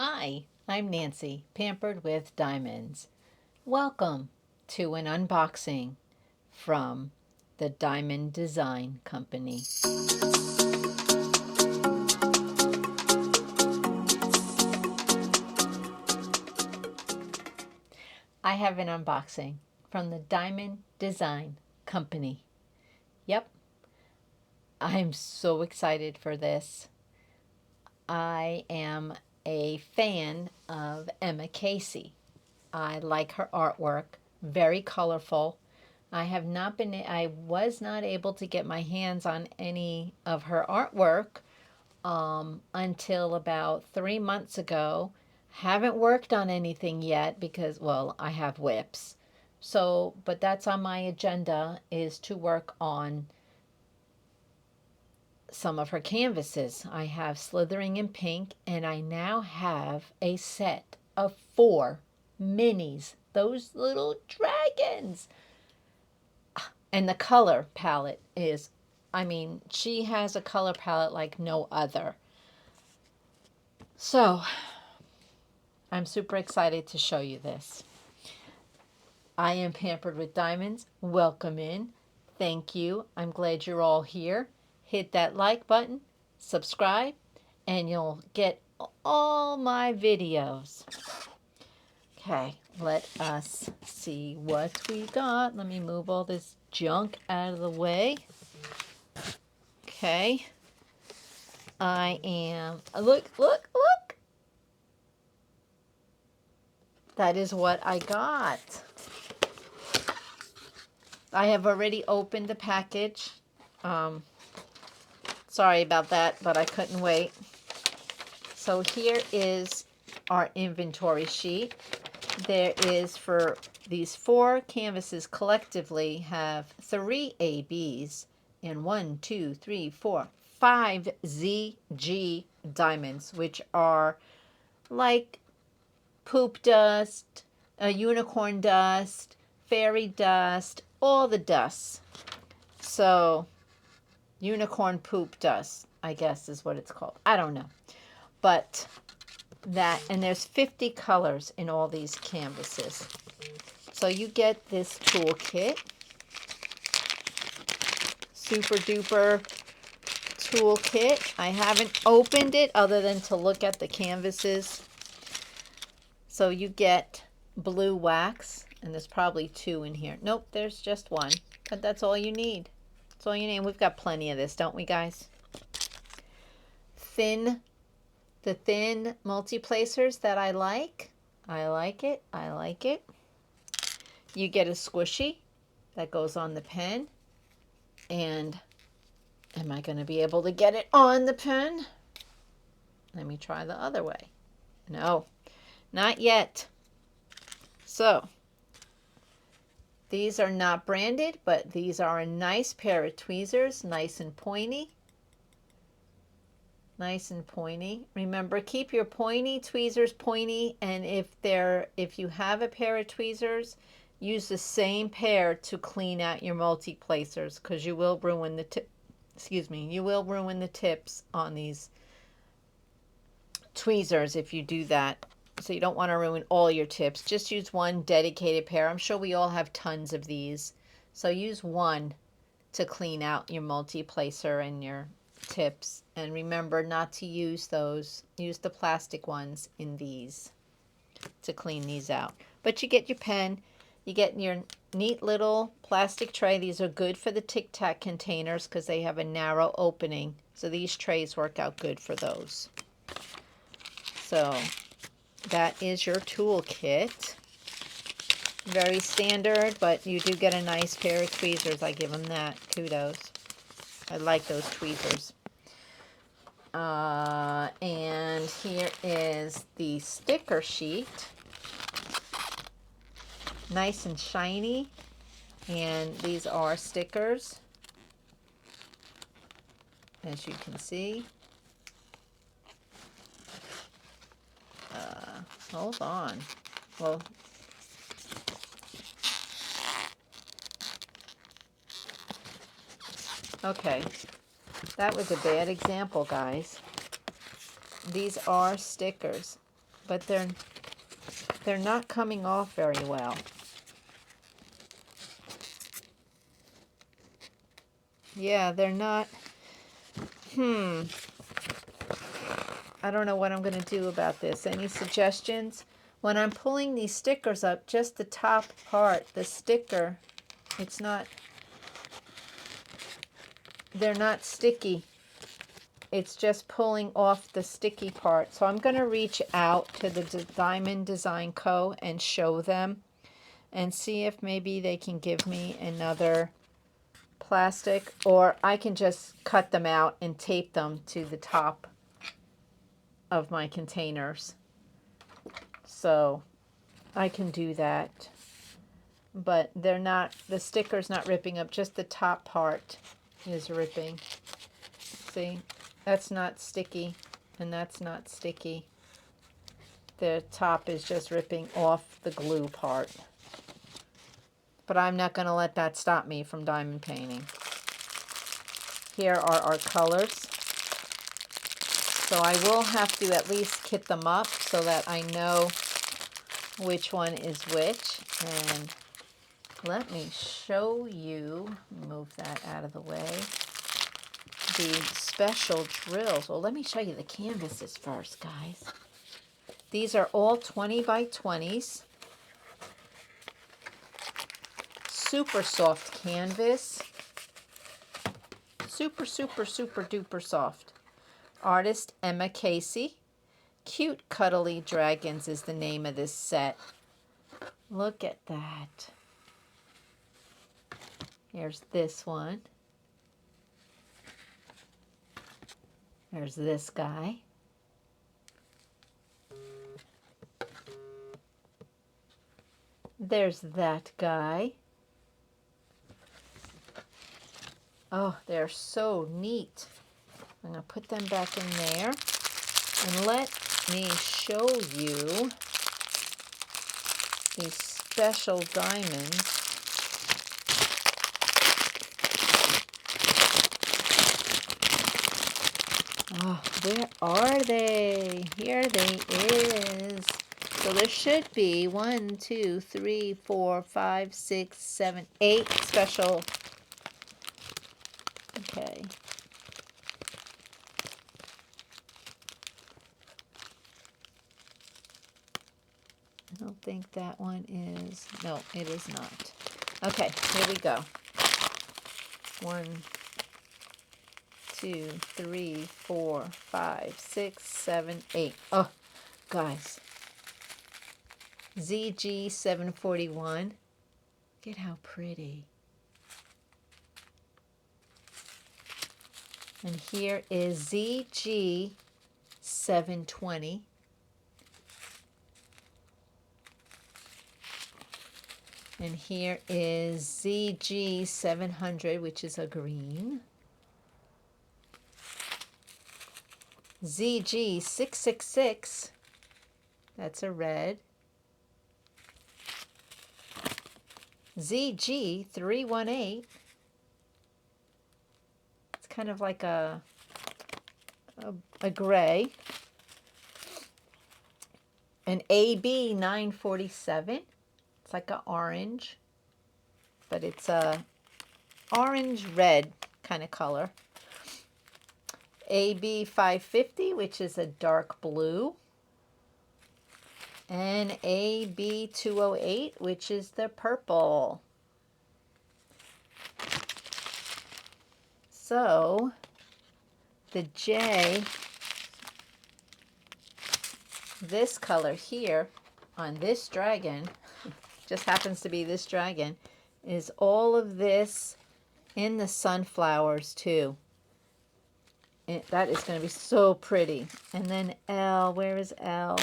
Hi, I'm Nancy, Pampered with Diamonds. Welcome to an unboxing from the Diamond Design Company. I have an unboxing from the Diamond Design Company. Yep, I'm so excited for this. I am a fan of Emma Cassey. I like her artwork, very colorful. I was not able to get my hands on any of her artwork until about 3 months ago. Haven't worked on anything yet because, well, I have whips. So, but that's on my agenda, is to work on some of her canvases. I have Slithering in Pink, and I now have a set of 4 minis, those little dragons. And the color palette is, she has a color palette like no other. So, I'm super excited to show you this. I am Pampered with Diamonds. Welcome in. Thank you. I'm glad you're all here. Hit that like button, subscribe, and you'll get all my videos. Okay, let us see what we got. Let me move all this junk out of the way. Okay. Look. That is what I got. I have already opened the package. Sorry about that, but I couldn't wait. So here is our inventory sheet. There is, for these 4 canvases collectively, have 3 ABs and 1, 2, 3, 4, 5 ZG diamonds, which are like poop dust, unicorn dust, fairy dust, all the dusts. So, unicorn poop dust, I guess is what it's called. I don't know. But that, and there's 50 colors in all these canvases. So you get this toolkit. Super duper toolkit. I haven't opened it other than to look at the canvases. So you get blue wax, and there's probably 2 in here. Nope, there's just 1, but that's all you need. That's all you need. We've got plenty of this, don't we, guys? The thin multi-placers that I like. I like it. You get a squishy that goes on the pen. And am I going to be able to get it on the pen? Let me try the other way. No, not yet. So, these are not branded, but these are a nice pair of tweezers, nice and pointy. Nice and pointy. Remember, keep your pointy tweezers pointy, and if you have a pair of tweezers, use the same pair to clean out your multi-placers, because you will ruin the tips on these tweezers if you do that. So you don't want to ruin all your tips. Just use one dedicated pair. I'm sure we all have tons of these. So use one to clean out your multi-placer and your tips. And remember not to use those. Use the plastic ones in these to clean these out. But you get your pen. You get your neat little plastic tray. These are good for the Tic Tac containers because they have a narrow opening. So these trays work out good for those. So that is your toolkit. Very standard, but you do get a nice pair of tweezers. I give them that. Kudos. I like those tweezers. And here is the sticker sheet. Nice and shiny. And these are stickers, as you can see. Hold on. Well, okay. That was a bad example, guys. These are stickers. but they're not coming off very well. Yeah, they're not. I don't know what I'm going to do about this. Any suggestions? When I'm pulling these stickers up, just the top part, the sticker, it's not, they're not sticky. It's just pulling off the sticky part. So I'm going to reach out to the Diamond Design Co. and show them and see if maybe they can give me another plastic, or I can just cut them out and tape them to the top of my containers. So I can do that, but they're not, the sticker's not ripping up, just the top part is ripping. See, that's not sticky and that's not sticky. The top is just ripping off the glue part. But I'm not going to let that stop me from diamond painting. Here are our colors. So I will have to at least kit them up so that I know which one is which. And let me show you, move that out of the way, the special drills. Well, let me show you the canvases first, guys. These are all 20 by 20s. Super soft canvas. Super, super, super duper soft. Artist Emma Cassey. Cute Cuddly Dragons is the name of this set. Look at that. Here's this one. There's this guy. There's that guy. Oh, they're so neat. I'm going to put them back in there. And let me show you these special diamonds. Oh, where are they? Here they is. So there should be 1, 2, 3, 4, 5, 6, 7, 8 special. Okay. I don't think that one is. No, it is not. Okay, here we go. 1, 2, 3, 4, 5, 6, 7, 8. Oh, guys. ZG 741. Look at how pretty. And here is ZG 720. And here is ZG 700, which is a green. ZG 666, that's a red. ZG 318, it's kind of like a gray. An AB 947, it's like an orange, but it's a orange red kind of color. AB 550, which is a dark blue. And AB 208, which is the purple. So the J, this color here on this dragon, just happens to be this dragon, is all of this in the sunflowers too. And that is going to be so pretty. And then L, where is L?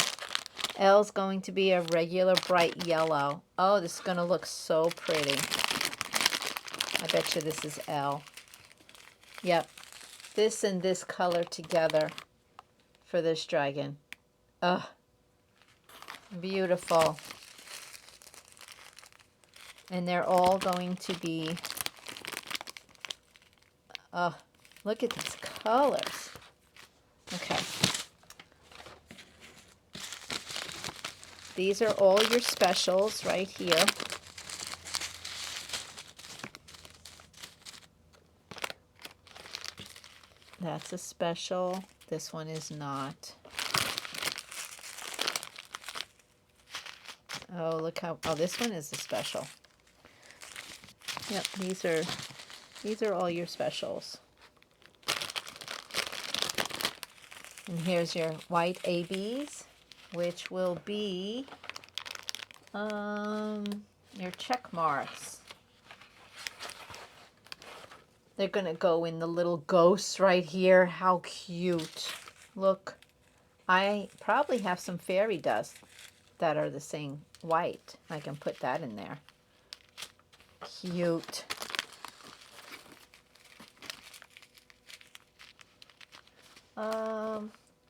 L's going to be a regular bright yellow. Oh, this is going to look so pretty. I bet you this is L. Yep. This and this color together for this dragon. Ugh. Beautiful. And they're all going to be... look at these colors. Okay. These are all your specials right here. That's a special. This one is not. Oh, look how, oh, this one is a special. Yep, these are all your specials. And here's your white ABs, which will be your check marks. They're going to go in the little ghosts right here. How cute. Look, I probably have some fairy dust that are the same white. I can put that in there. Cute.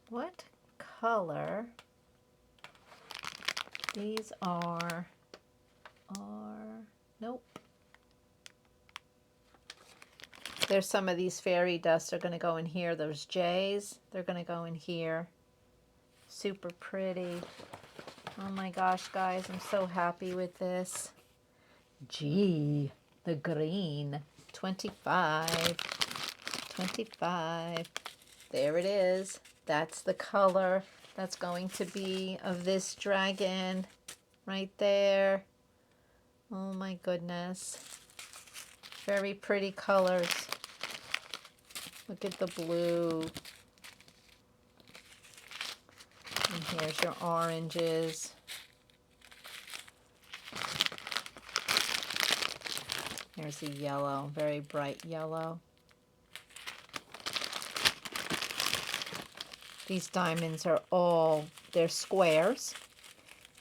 What color? These are, nope. There's some of these fairy dusts are going to go in here. Those J's, they're going to go in here. Super pretty. Oh my gosh, guys, I'm so happy with this. Gee, the green. 25. 25. There it is. That's the color that's going to be of this dragon right there. Oh my goodness. Very pretty colors. Look at the blue. And here's your oranges. Here's the yellow, very bright yellow. These diamonds are all, they're squares,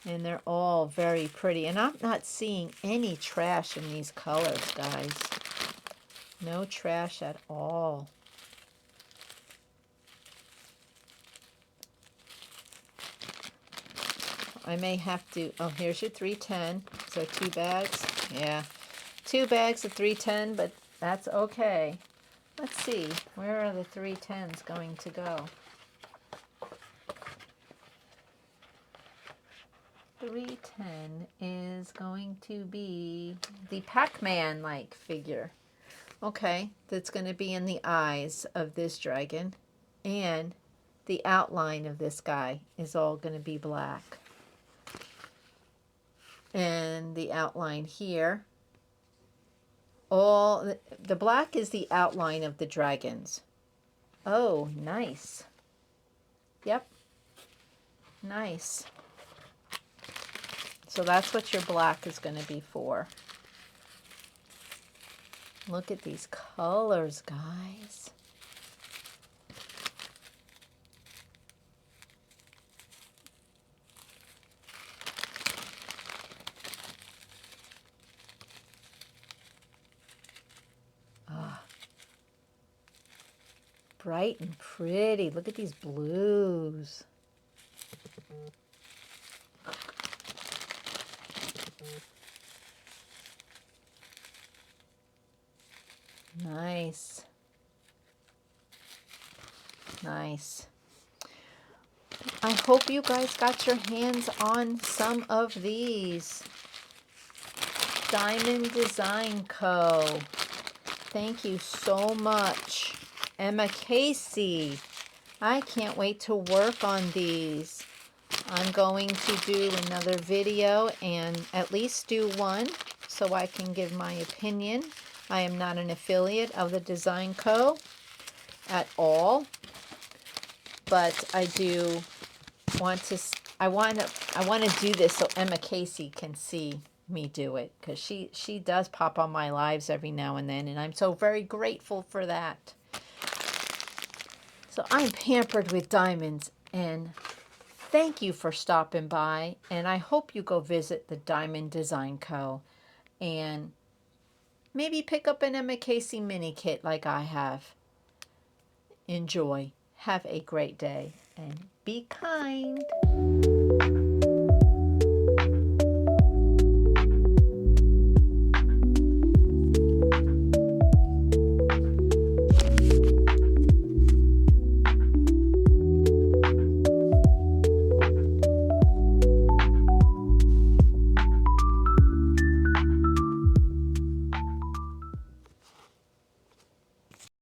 and they're all very pretty. And I'm not seeing any trash in these colors, guys. No trash at all. I may have to, oh, here's your 310. So 2 bags. Yeah, 2 bags of 310, but that's okay. Let's see, where are the 310s going to go? 310 is going to be the Pac-Man-like figure. Okay, that's going to be in the eyes of this dragon, and the outline of this guy is all going to be black. And the outline here, all the black is the outline of the dragons. Oh, nice. Yep, nice. So that's what your black is going to be for. Look at these colors, guys. Ah, bright and pretty. Look at these blues. Nice. Nice. I hope you guys got your hands on some of these. Diamond Design Co. Thank you so much. Emma Cassey. I can't wait to work on these. I'm going to do another video and at least do one so I can give my opinion. I am not an affiliate of the Design Co. at all, but I do want to. I want to do this so Emma Cassey can see me do it, because she does pop on my lives every now and then, and I'm so very grateful for that. So I'm pampered with diamonds, and thank you for stopping by, and I hope you go visit the Diamond Design Co. and maybe pick up an Emma Cassey mini kit like I have. Enjoy. Have a great day and be kind.